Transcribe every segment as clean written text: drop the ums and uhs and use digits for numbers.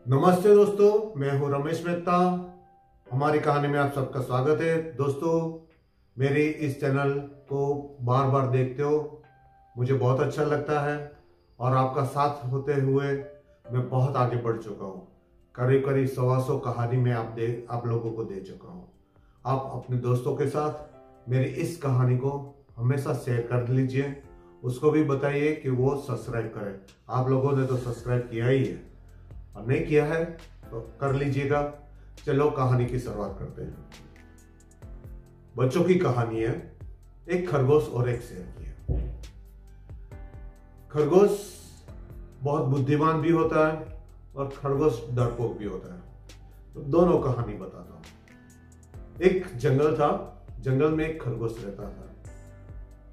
नमस्ते दोस्तों, मैं हूं रमेश मेहता। हमारी कहानी में आप सबका स्वागत है। दोस्तों, मेरी इस चैनल को बार बार देखते हो, मुझे बहुत अच्छा लगता है और आपका साथ होते हुए मैं बहुत आगे बढ़ चुका हूं। करीब करीब 125 कहानी में आप लोगों को दे चुका हूं। आप अपने दोस्तों के साथ मेरी इस कहानी को हमेशा शेयर कर लीजिए। उसको भी बताइए कि वो सब्सक्राइब करें। आप लोगों ने तो सब्सक्राइब किया ही है और नहीं किया है तो कर लीजिएगा। चलो कहानी की शुरुआत करते हैं। बच्चों की कहानी है, एक खरगोश और एक शेर की है। खरगोश बहुत बुद्धिमान भी होता है और खरगोश डरपोक भी होता है। तो दोनों कहानी बताता हूं। एक जंगल था, जंगल में एक खरगोश रहता था।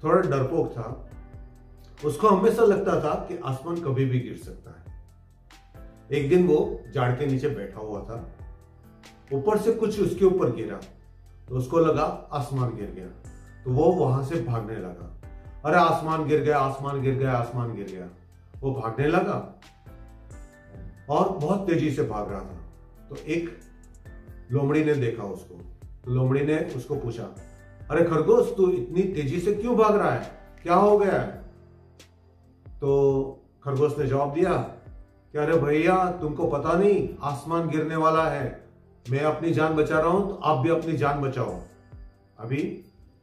थोड़ा डरपोक था। उसको हमेशा लगता था कि आसमान कभी भी गिर सकता है। एक दिन वो झाड़ के नीचे बैठा हुआ था, ऊपर से कुछ उसके ऊपर गिरा तो उसको लगा आसमान गिर गया। तो वो वहां से भागने लगा। अरे आसमान गिर गया, आसमान गिर गया, आसमान गिर गया। वो भागने लगा और बहुत तेजी से भाग रहा था। तो एक लोमड़ी ने देखा उसको। तो लोमड़ी ने उसको पूछा, अरे खरगोश, तू इतनी तेजी से क्यों भाग रहा है, क्या हो गया है? तो खरगोश ने जवाब दिया कि अरे भैया, तुमको पता नहीं आसमान गिरने वाला है। मैं अपनी जान बचा रहा हूं तो आप भी अपनी जान बचाओ। अभी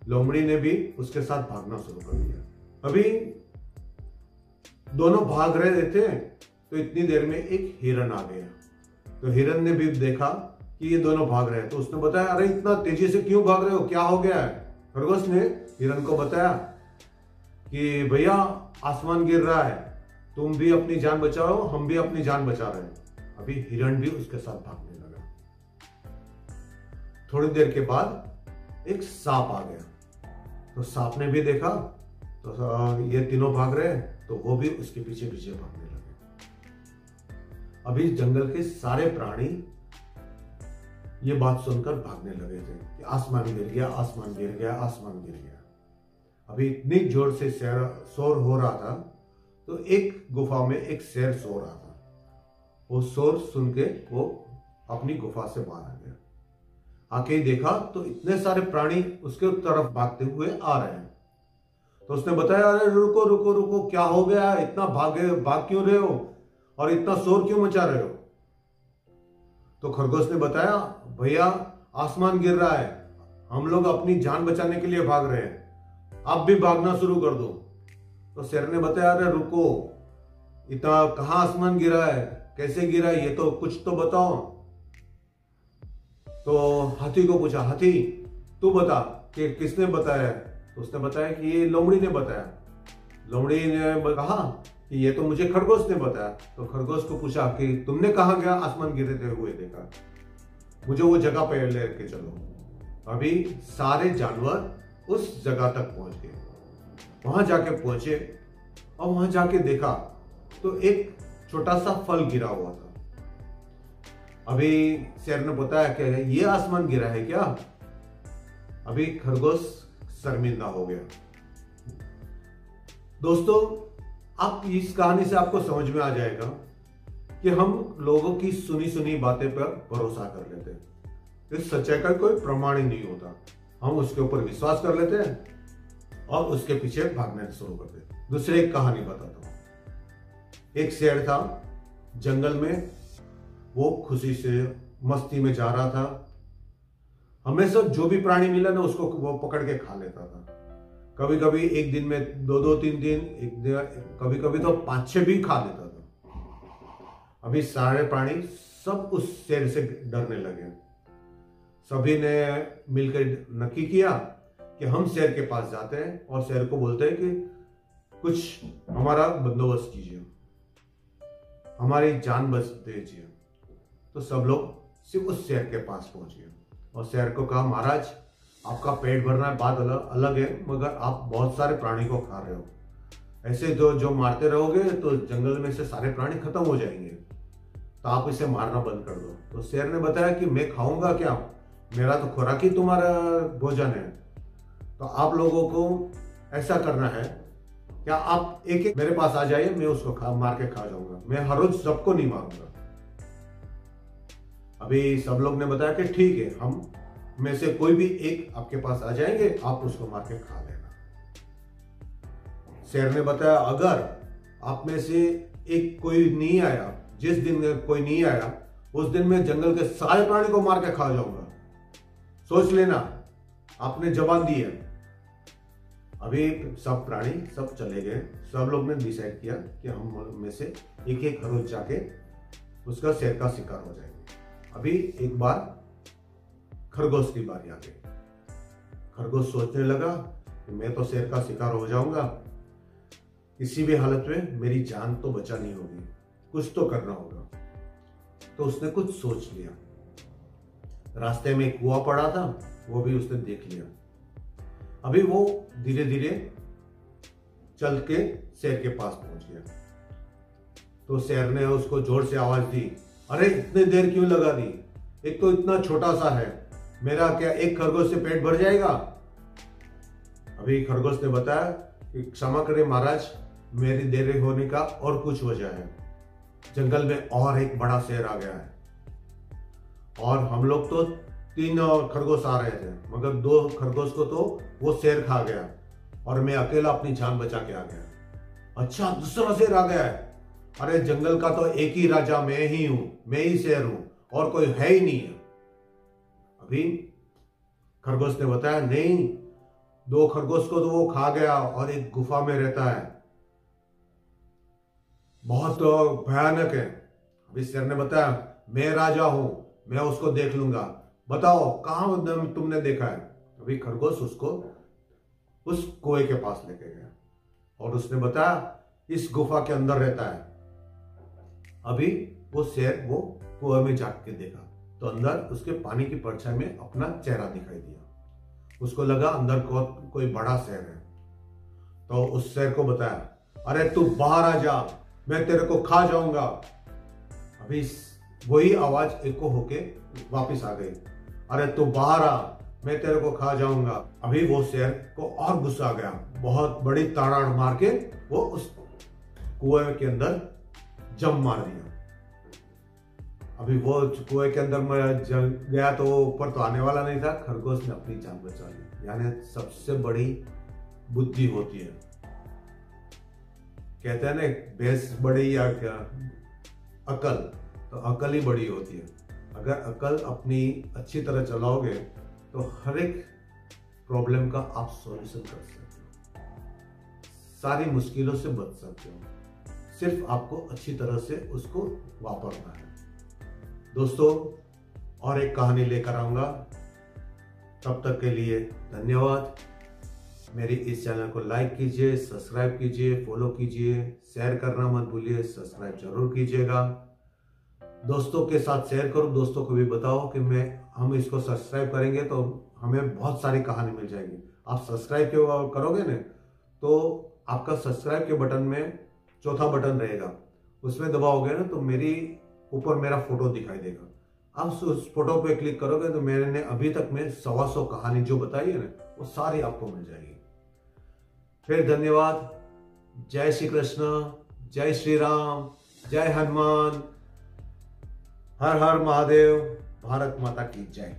लोमड़ी ने भी उसके साथ भागना शुरू कर दिया। अभी दोनों भाग रहे थे तो इतनी देर में एक हिरन आ गया। तो हिरन ने भी देखा कि ये दोनों भाग रहे हैं। तो उसने बताया, अरे इतना तेजी से क्यों भाग रहे हो, क्या हो गया है? खरगोश ने हिरन को बताया कि भैया आसमान गिर रहा है, तुम भी अपनी जान बचाओ, हम भी अपनी जान बचा रहे हैं। अभी हिरण भी उसके साथ भागने लगा। थोड़ी देर के बाद एक सांप आ गया। तो सांप ने भी देखा तो ये तीनों भाग रहे हैं तो वो भी उसके पीछे पीछे भागने लगे। अभी जंगल के सारे प्राणी ये बात सुनकर भागने लगे थे कि आसमान गिर गया, आसमान गिर गया, आसमान गिर गया। अभी इतनी जोर से शोर हो रहा था तो एक गुफा में एक शेर सो रहा था। वो शोर सुन के वो अपनी गुफा से बाहर आ गया। आके ही देखा तो इतने सारे प्राणी उसके तरफ भागते हुए आ रहे हैं। तो उसने बताया, अरे रुको रुको रुको, क्या हो गया, इतना भाग क्यों रहे हो और इतना शोर क्यों मचा रहे हो? तो खरगोश ने बताया, भैया आसमान गिर रहा है, हम लोग अपनी जान बचाने के लिए भाग रहे हैं, आप भी भागना शुरू कर दो। तो शेर ने बताया, अरे रुको, इतना कहां आसमान गिरा है, कैसे गिरा है, ये तो कुछ तो बताओ। तो हाथी को पूछा, हाथी तू बता कि किसने बताया? तो उसने बताया कि ये लोमड़ी ने बताया। लोमड़ी ने कहा कि ये तो मुझे खरगोश ने बताया। तो खरगोश को पूछा कि तुमने कहां गया आसमान गिरते हुए देखा, मुझे वो जगह पे लेके चलो। अभी सारे जानवर उस जगह तक पहुंच गए। वहां जाके पहुंचे और वहां जाके देखा तो एक छोटा सा फल गिरा हुआ था। अभी शेर ने बताया कि ये आसमान गिरा है क्या? अभी खरगोश शर्मिंदा हो गया। दोस्तों, आप इस कहानी से आपको समझ में आ जाएगा कि हम लोगों की सुनी सुनी बातें पर भरोसा कर लेते हैं। इस सच्चाई का कोई प्रमाण ही नहीं होता। हम उसके ऊपर विश्वास कर लेते हैं और उसके पीछे भागने शुरू कर देते। दूसरी एक कहानी बताता हूं। एक शेर था जंगल में, वो खुशी से मस्ती में जा रहा था। हमेशा जो भी प्राणी मिला ना उसको वो पकड़ के खा लेता था। कभी कभी एक दिन में दो तीन दिन, कभी कभी तो 5-6 भी खा लेता था। अभी सारे प्राणी सब उस शेर से डरने लगे। सभी ने मिलकर नक्की किया कि हम शेर के पास जाते हैं और शेर को बोलते हैं कि कुछ हमारा बंदोबस्त कीजिए, हमारी जान बच दीजिए। तो सब लोग सिर्फ उस शेर के पास पहुंच गए और शेर को कहा, महाराज आपका पेट भरना है बात अलग है, मगर आप बहुत सारे प्राणी को खा रहे हो। ऐसे जो मारते रहोगे तो जंगल में से सारे प्राणी खत्म हो जाएंगे, तो आप इसे मारना बंद कर दो। तो शेर ने बताया कि मैं खाऊंगा क्या, मेरा तो खुराक ही तुम्हारा भोजन है। तो आप लोगों को ऐसा करना है, क्या आप एक एक मेरे पास आ जाइए, मैं उसको मार के खा जाऊंगा। मैं हर रोज सबको नहीं मारूंगा। अभी सब लोग ने बताया कि ठीक है, हम में से कोई भी एक आपके पास आ जाएंगे, आप उसको मार के खा लेना। शेर ने बताया अगर आप में से एक कोई नहीं आया, जिस दिन कोई नहीं आया उस दिन मैं जंगल के सारे प्राणी को मार के खा जाऊंगा। सोच लेना, आपने जबान दी है। अभी सब प्राणी सब चले गए। सब लोग ने डिसाइड किया कि हम में से एक एक खरगोश जाके उसका शेर का शिकार हो जाएंगे। अभी एक बार खरगोश की बारी आ गई। खरगोश सोचने लगा कि मैं तो शेर का शिकार हो जाऊंगा, किसी भी हालत में मेरी जान तो बचानी होगी, कुछ तो करना होगा। तो उसने कुछ सोच लिया। रास्ते में एक कुआं पड़ा था, वो भी उसने देख लिया। अभी वो धीरे धीरे चल के शेर के पास पहुंच गया। तो शेर ने उसको जोर से आवाज दी, अरे इतनी देर क्यों लगा दी? एक तो इतना छोटा सा है, मेरा क्या एक खरगोश से पेट भर जाएगा? अभी खरगोश ने बताया कि क्षमा करें महाराज, मेरी देरी होने का और कुछ वजह है। जंगल में और एक बड़ा शेर आ गया है और हम लोग तो 3 खरगोश आ रहे थे, मगर 2 खरगोश को तो वो शेर खा गया और मैं अकेला अपनी जान बचा के आ गया। अच्छा, दूसरा शेर आ गया है? अरे जंगल का तो एक ही राजा मैं ही हूं, मैं ही शेर हूं और कोई है ही नहीं है। अभी खरगोश ने बताया नहीं, 2 खरगोश को तो वो खा गया और एक गुफा में रहता है, बहुत भयानक है। अभी शेर ने बताया मैं राजा हूं, मैं उसको देख लूंगा, बताओ कहां तुमने देखा है? अभी खरगोश उसको उस कुएं के पास लेके गया और उसने बताया इस गुफा के अंदर रहता है। अभी वो शेर वो कुएं में जाग के देखा तो अंदर उसके पानी की परछाई में अपना चेहरा दिखाई दिया। उसको लगा अंदर कोई बड़ा शेर है। तो उस शेर को बताया अरे तू बाहर आ जा, मैं तेरे को खा जाऊंगा। अभी वही आवाज एको होके वापस आ गई, अरे तू बाहर आ, मैं तेरे को खा जाऊंगा। अभी वो शेर को और गुस्सा आ गया, बहुत बड़ी ताड़ाड़ मार के वो उस कुएं के अंदर जम मार दिया। अभी वो कुएं के अंदर गया तो वो ऊपर तो आने वाला नहीं था। खरगोश ने अपनी जान बचा ली। यानी सबसे बड़ी बुद्धि होती है, कहते हैं ना भैंस बड़ी या क्या अकल, तो अकल ही बड़ी होती है। अगर अकल अपनी अच्छी तरह चलाओगे तो हर एक प्रॉब्लम का आप सॉल्यूशन कर सकते हो, सारी मुश्किलों से बच सकते हो। सिर्फ आपको अच्छी तरह से उसको वापरना है। दोस्तों और एक कहानी लेकर आऊंगा, तब तक के लिए धन्यवाद। मेरी इस चैनल को लाइक कीजिए, सब्सक्राइब कीजिए, फॉलो कीजिए, शेयर करना मत भूलिए, सब्सक्राइब जरूर कीजिएगा। दोस्तों के साथ शेयर करो, दोस्तों को भी बताओ कि हम इसको सब्सक्राइब करेंगे तो हमें बहुत सारी कहानी मिल जाएगी। आप सब्सक्राइब क्यों करोगे ना, तो आपका सब्सक्राइब के बटन में चौथा बटन रहेगा, उसमें दबाओगे ना तो मेरी ऊपर मेरा फोटो दिखाई देगा। आप उस फोटो पे क्लिक करोगे तो मैंने अभी तक में 125 कहानी जो बताई है ना, वो सारी आपको मिल जाएगी। फिर धन्यवाद। जय श्री कृष्ण, जय श्री राम, जय हनुमान, हर हर महादेव, भारत माता की जय।